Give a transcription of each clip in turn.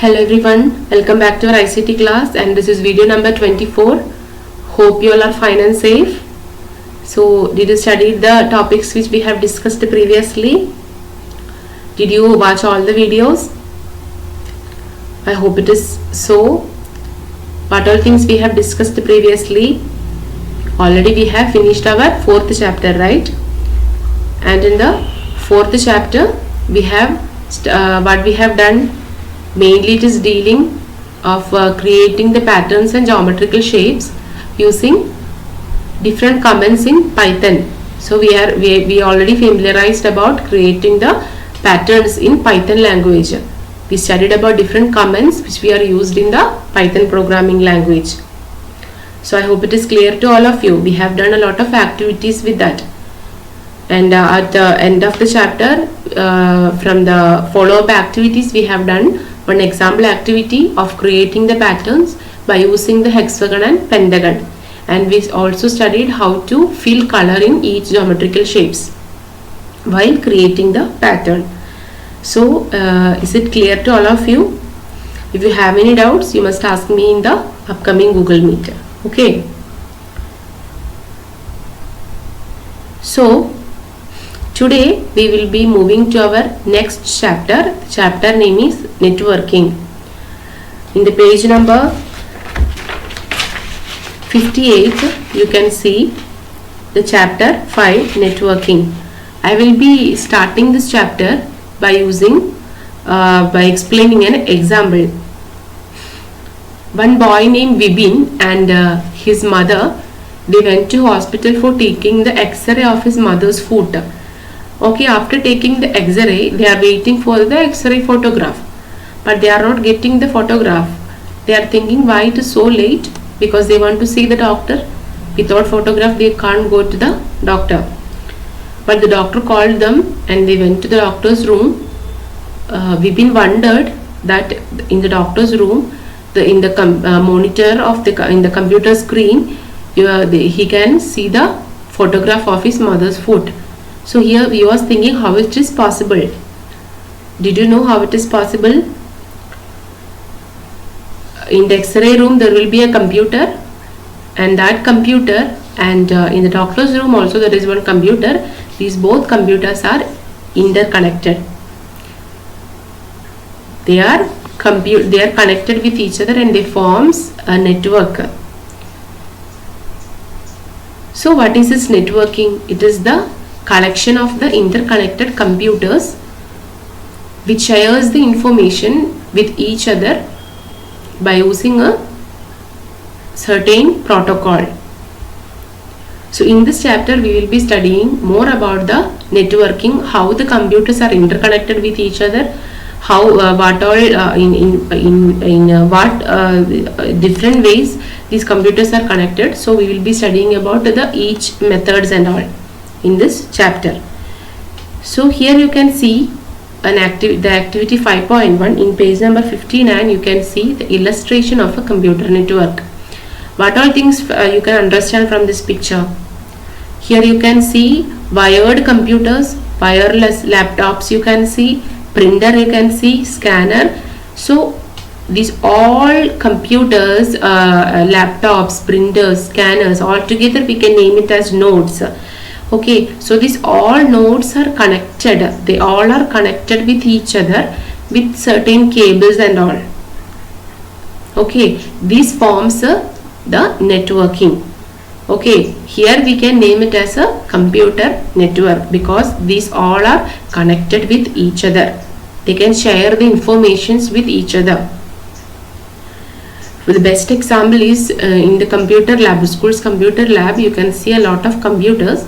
Hello everyone, welcome back to our ICT class, and this is video number 24. Hope you all are fine and safe. So did you study the topics which we have discussed previously? Did you watch all the videos? I hope it is so. What all things we have discussed previously? Already we have finished our fourth chapter, right? And in the fourth chapter we have what we have done. Mainly it is dealing of creating the patterns and geometrical shapes using different commands in Python. So we already familiarized about creating the patterns in Python language. We studied about different commands which we are used in the Python programming language. So I hope it is clear to all of you. We have done a lot of activities with that. And at the end of the chapter, from the follow-up activities, we have done one example activity of creating the patterns by using the hexagon and pentagon. And we also studied how to fill color in each geometrical shapes while creating the pattern. So is it clear to all of you? If you have any doubts, you must ask me in the upcoming Google Meet. Okay. So today we will be moving to our next chapter. The chapter name is networking. In the page number 58 you can see the chapter 5, networking. I will be starting this chapter by explaining an example. One boy named Vibin and his mother, they went to hospital for taking the X-ray of his mother's foot. Okay, after taking the X-ray, they are waiting for the X-ray photograph, but they are not getting the photograph. They are thinking why it is so late, because they want to see the doctor. Without photograph they can't go to the doctor. But the doctor called them and they went to the doctor's room. Vipin wondered that in the doctor's room, in the monitor of in the computer screen, he can see the photograph of his mother's foot. So here he was thinking how it is possible. Did you know how it is possible? In the X-ray room there will be a computer, and that computer, and in the doctor's room also there is one computer. These both computers are interconnected. They are connected with each other and they forms a network. So what is this networking? It is the collection of the interconnected computers which shares the information with each other by using a certain protocol. So in this chapter we will be studying more about the networking, how the computers are interconnected with each other, how what all in what different ways these computers are connected. So we will be studying about the each methods and all in this chapter. So here you can see the activity 5.1 in page number 59. You can see the illustration of a computer network. What all things you can understand from this picture? Here you can see wired computers, wireless laptops, you can see printer, you can see scanner. So these all computers, laptops, printers, scanners, all together we can name it as nodes. Okay, so these all nodes are connected. They all are connected with each other with certain cables and all. Okay, this forms the networking. Okay, here we can name it as a computer network because these all are connected with each other. They can share the informations with each other. The best example is in the computer lab, school's computer lab. You can see a lot of computers.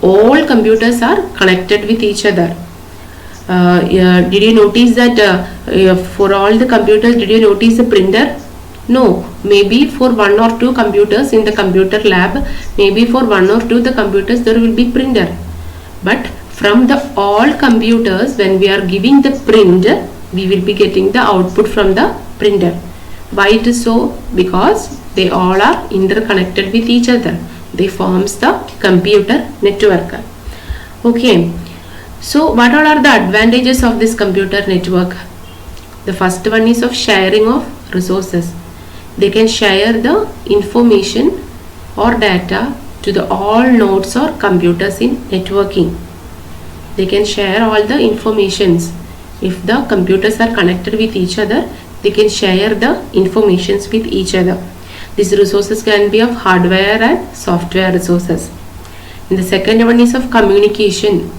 All computers are connected with each other. Did you notice that for all the computers, did you notice the printer? No, maybe for one or two computers in the computer lab, maybe for one or two the computers there will be printer. But from the all computers, when we are giving the print, we will be getting the output from the printer. Why it is so? Because they all are interconnected with each other. They forms the computer network. Okay, so what all are the advantages of this computer network? The first one is of sharing of resources. They can share the information or data to the all nodes or computers in networking. They can share all the informations. If the computers are connected with each other, they can share the informations with each other. These resources can be of hardware and software resources. And the second one is of communication.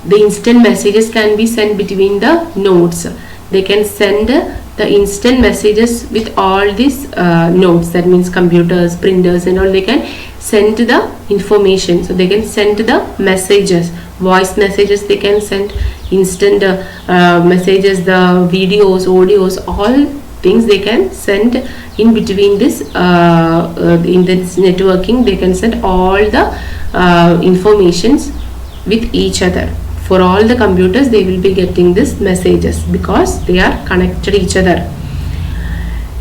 The instant messages can be sent between the nodes. They can send the instant messages with all these nodes, that means computers, printers and all. They can send the information, so they can send the messages, voice messages they can send, instant messages, the videos, audios, all things they can send in between this in this networking. They can send all the informations with each other. For all the computers, they will be getting this messages because they are connected each other.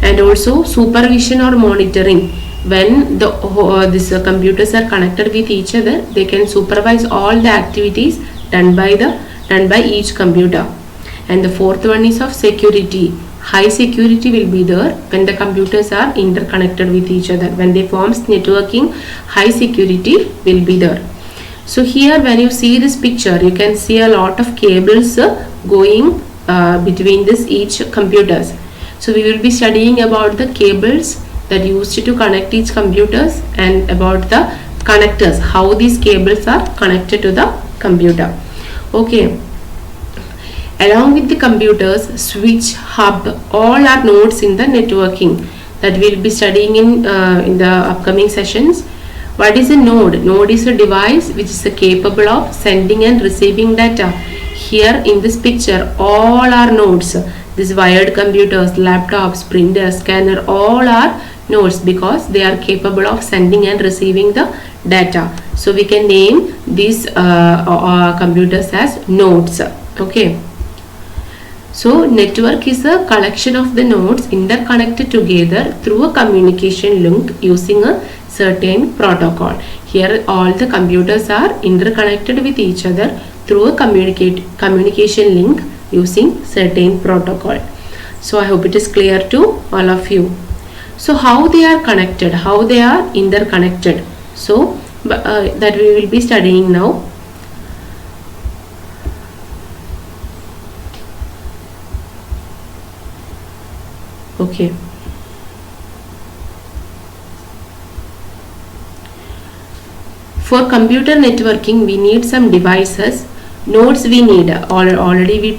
And also supervision or monitoring. When the these computers are connected with each other, they can supervise all the activities done by each computer. And the fourth one is of security. High security will be there when the computers are interconnected with each other. When they form networking, high security will be there. So here when you see this picture, you can see a lot of cables going between this each computers. So we will be studying about the cables that used to connect each computers and about the connectors, how these cables are connected to the computer. Okay. Along with the computers, switch, hub, all are nodes in the networking that we will be studying in the upcoming sessions. What is a node? Node is a device which is capable of sending and receiving data. Here in this picture, all are nodes. These wired computers, laptops, printers, scanner, all are nodes because they are capable of sending and receiving the data. So we can name these computers as nodes. Okay. So network is a collection of the nodes interconnected together through a communication link using a certain protocol. Here all the computers are interconnected with each other through a communication link using certain protocol. So I hope it is clear to all of you. So how they are connected, how they are interconnected. So that we will be studying now. Okay. For computer networking, we need some devices. Nodes we need. Already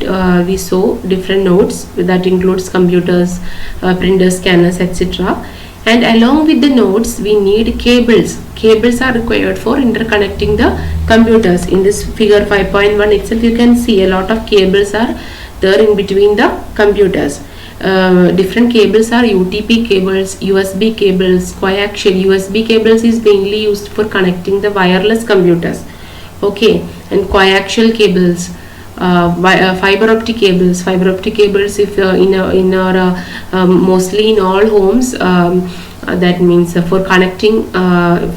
we saw different nodes that includes computers, printers, scanners, etc. And along with the nodes, we need cables. Cables are required for interconnecting the computers. In this figure 5.1 itself, you can see a lot of cables are there in between the computers. Different cables are UTP cables, USB cables, coaxial. USB cables is mainly used for connecting the wireless computers. Okay, and coaxial cables, fiber optic cables. Fiber optic cables, if in our mostly in all homes, that means for connecting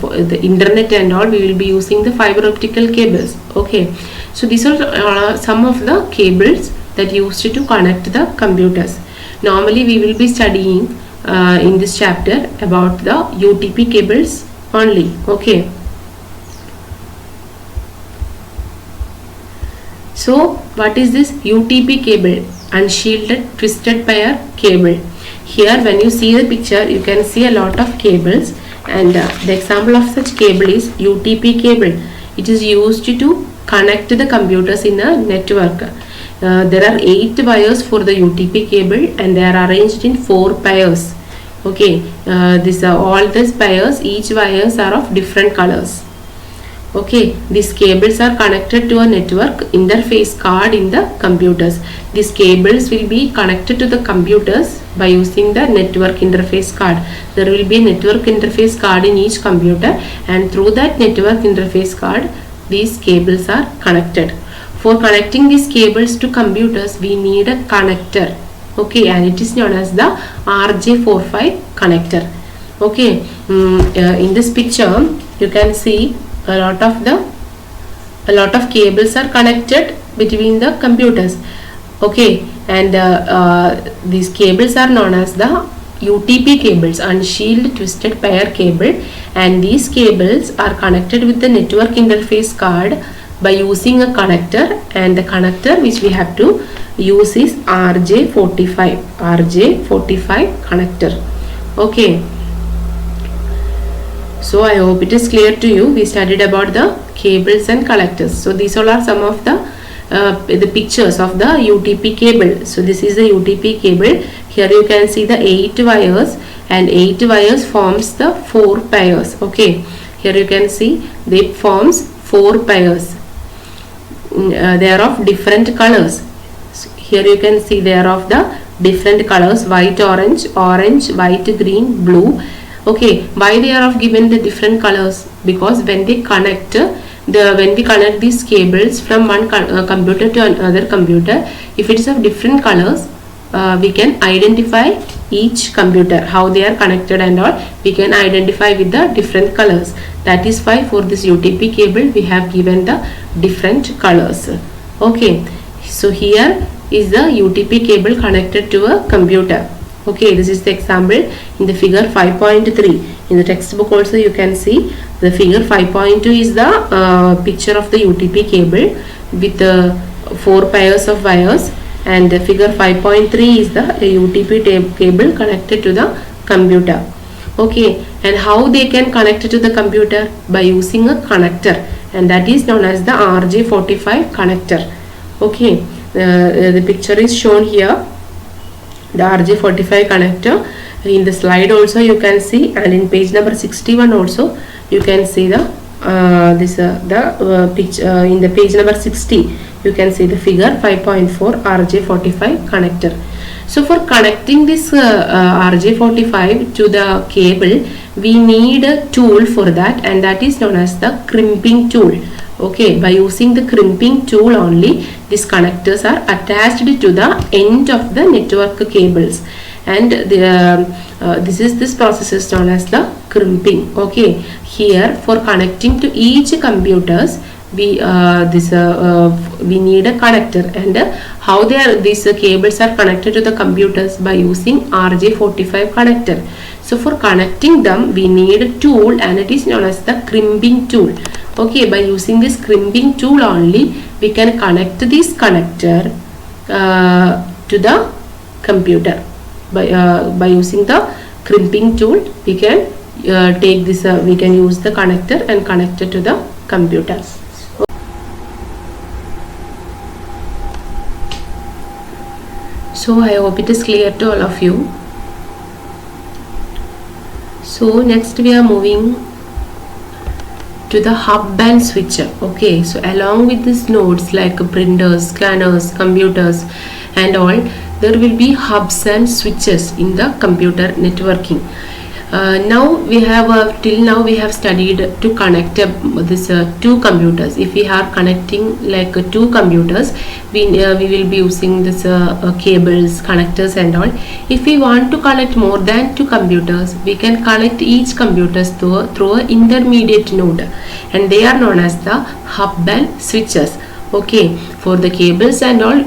for the internet and all, we will be using the fiber optical cables. Okay, so these are some of the cables that used to connect the computers. Normally we will be studying in this chapter about the UTP cables only. Okay. So what is this UTP cable? Unshielded twisted pair cable. Here when you see the picture, you can see a lot of cables, and the example of such cable is UTP cable. It is used to connect the computers in a network. There are 8 wires for the UTP cable and they are arranged in 4 pairs. Okay, these are all these pairs, each wires are of different colors. Okay, these cables are connected to a network interface card in the computers. These cables will be connected to the computers by using the network interface card. There will be a network interface card in each computer, and through that network interface card, these cables are connected. For connecting these cables to computers, we need a connector. Okay, and it is known as the RJ45 connector. Okay, in this picture, you can see a lot of cables are connected between the computers. Okay, and these cables are known as the UTP cables, unshielded twisted pair cable, and these cables are connected with the network interface card by using a connector, and the connector which we have to use is RJ45 connector. Okay, so I hope it is clear to you. We studied about the cables and connectors. So these all are some of the pictures of the UTP cable. So this is the UTP cable. Here you can see the 8 wires, and 8 wires forms the 4 pairs. Okay, here you can see they forms 4 pairs. They are of different colors. So here you can see they are of the different colors: white, orange, white, green, blue. Okay, why they are of given the different colors? Because when they connect when we connect these cables from one computer to another computer, if it is of different colors, we can identify each computer, how they are connected and all, we can identify with the different colors. That is why for this UTP cable we have given the different colors. Okay, so here is the UTP cable connected to a computer. Okay, this is the example in the figure 5.3. In the textbook also you can see the figure 5.2 is the picture of the UTP cable with 4 pairs of wires, and the figure 5.3 is the UTP cable connected to the computer. Okay, and how they can connect to the computer? By using a connector, and that is known as the RJ45 connector. Okay, the picture is shown here, the RJ45 connector. In the slide also you can see, and in page number 61 also you can see the picture. In the page number 60 you can see the figure 5.4 RJ45 connector. So for connecting this RJ45 to the cable, we need a tool for that, and that is known as the crimping tool. Okay, by using the crimping tool only, these connectors are attached to the end of the network cables, and this process is known as the crimping. Okay, here for connecting to each computers, we need a connector, and how these cables are connected to the computers? By using RJ45 connector. So for connecting them we need a tool, and it is known as the crimping tool. Okay, by using this crimping tool only, we can connect this connector to the computer. By using the crimping tool, we can we can use the connector and connect it to the computer. So I hope it is clear to all of you. So next we are moving to the hub and switcher. Okay, so along with these nodes like printers, scanners, computers and all, there will be hubs and switches in the computer networking. Now we have till now we have studied to connect this two computers. If we are connecting like two computers, we will be using this cables, connectors and all. If we want to connect more than two computers, we can connect each computers through an intermediate node, and they are known as the hub and switches. Okay, for the cables and all,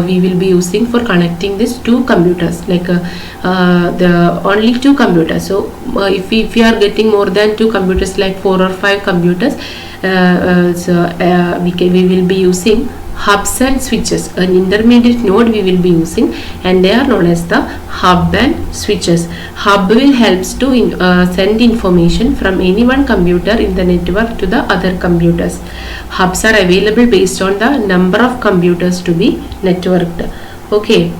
we will be using for connecting these two computers, like the only two computers. So if we are getting more than two computers, like 4 or 5 computers, we will be using hubs and switches. An intermediate node we will be using, and they are known as the hub and switches. Hub will helps to send information from any one computer in the network to the other computers. Hubs are available based on the number of computers to be networked. Okay,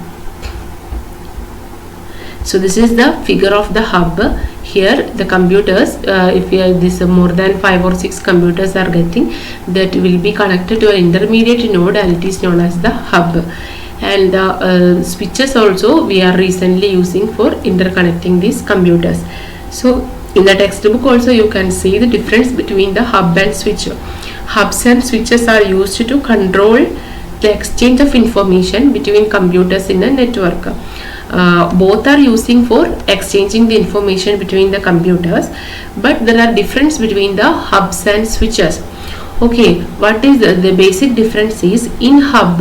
so this is the figure of the hub. Here the computers, if we are this more than 5 or 6 computers are getting, that will be connected to an intermediate node, and it is known as the hub. And switches also we are recently using for interconnecting these computers. So in the textbook also you can see the difference between the hub and switch. Hubs and switches are used to control the exchange of information between computers in a network. Both are using for exchanging the information between the computers, but there are difference between the hubs and switches. Okay, what is the basic difference is, in hub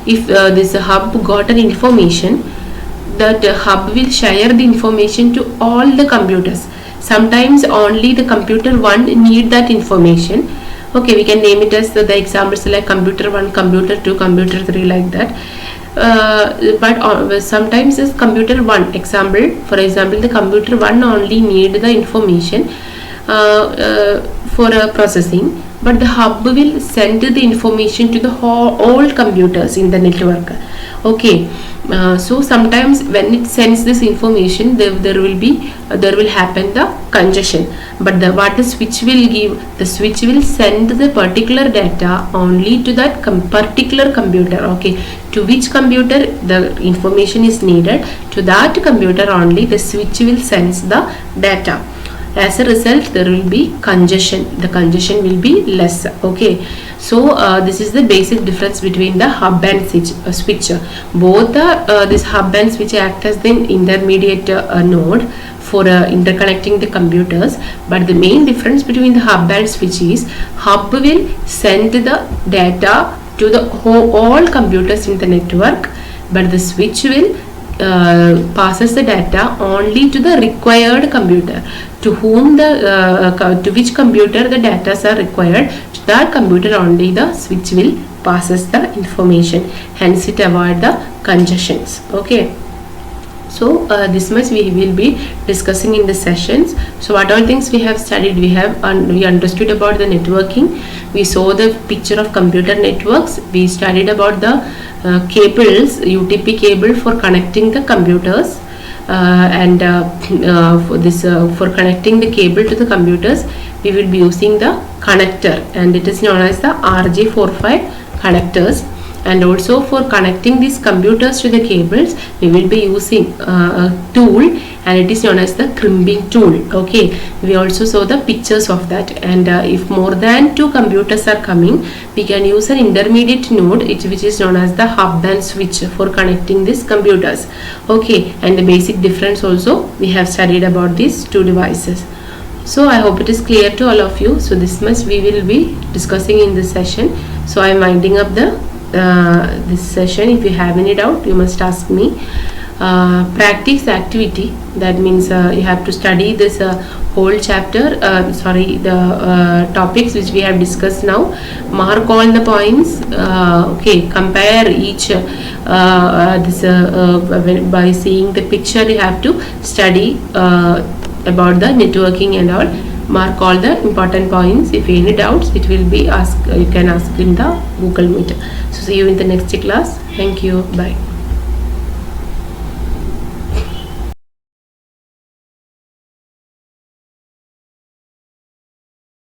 if this hub got an information, that hub will share the information to all the computers. Sometimes only the computer 1 need that information. Okay, we can name it as the examples like computer 1, computer 2, computer 3, like that. But sometimes this computer 1 example, for example, the computer 1 only need the information for processing, but the hub will send the information to the all computers in the network. Okay, so sometimes when it sends this information, there will happen the congestion. But what the switch will give, the switch will send the particular data only to that particular computer. Okay, to which computer the information is needed, to that computer only the switch will send the data. As a result, there will be congestion. The congestion will be less. Okay, so this is the basic difference between the hub and switch. Both this hub and switch act as the intermediate node for interconnecting the computers, but the main difference between the hub and switch is hub will send the data to the all computers in the network, but the switch will passes the data only to the required computer, to whom to which computer the data are required, to that computer only the switch will passes the information, hence it avoid the congestions. Okay, so this much we will be discussing in the sessions. So what all things we have studied, we understood about the networking, we saw the picture of computer networks, we studied about the cables, UTP cable for connecting the computers, and for connecting the cable to the computers we will be using the connector, and it is known as the RJ45 connectors. And also for connecting these computers to the cables, we will be using a tool, and it is known as the crimping tool. Okay, we also saw the pictures of that. And if more than 2 computers are coming, we can use an intermediate node which is known as the hub and switch for connecting these computers. Okay, and the basic difference also we have studied about these 2 devices. So I hope it is clear to all of you. So this much we will be discussing in this session. So I am winding up this session. If you have any doubt, you must ask me. Practice activity, that means you have to study this whole chapter, the topics which we have discussed now. Mark all the points. Okay, compare each by seeing the picture. You have to study about the networking and all. Mark all the important points. If any doubts, it will be asked, you can ask in the Google Meet. So see you in the next class. Thank you. Bye.